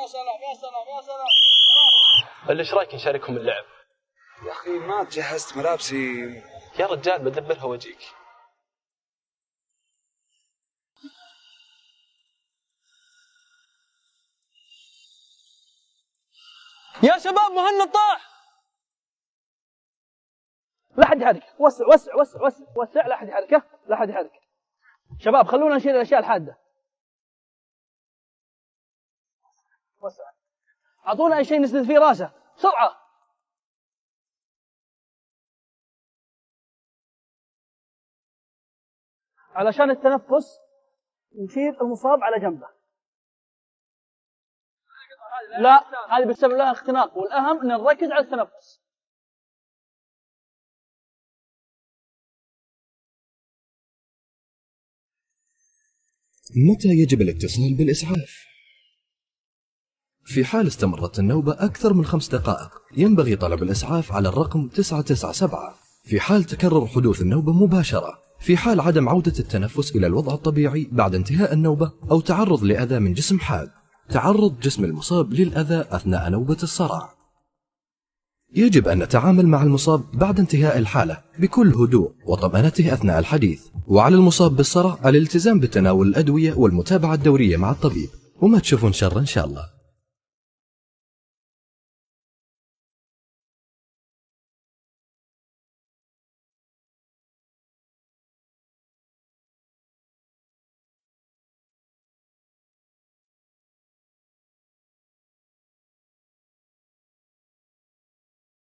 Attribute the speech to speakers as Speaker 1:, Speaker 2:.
Speaker 1: يا سلام يا سلام يا سلام.
Speaker 2: ايش رايك نشاركهم اللعب؟
Speaker 3: يا أخي ما جهزت ملابسي.
Speaker 2: يا رجال بدبرها واجيك.
Speaker 1: يا شباب مهند طاح. لا حد يحرك. وسع وسع وسع وسع وسع. لا حد يحركه. لا حد يحرك. شباب خلونا نشيل الاشياء الحاده. وسع. اعطونا اي شيء نسند فيه راسه بسرعه. علشان التنفس نشيل المصاب على جنبه. لا هذه بتسبب لها اختناق، والاهم ان نركز على التنفس.
Speaker 4: متى يجب الاتصال بالإسعاف؟ في حال استمرت النوبة أكثر من 5 دقائق ينبغي طلب الإسعاف على الرقم 997. في حال تكرر حدوث النوبة مباشرة، في حال عدم عودة التنفس إلى الوضع الطبيعي بعد انتهاء النوبة، أو تعرض لأذى من جسم حاد، تعرض جسم المصاب للأذى أثناء نوبة الصرع. يجب أن نتعامل مع المصاب بعد انتهاء الحالة بكل هدوء وطمأنته أثناء الحديث، وعلى المصاب بالصرع الالتزام بتناول الأدوية والمتابعة الدورية مع الطبيب، وما تشوفون شر إن شاء الله.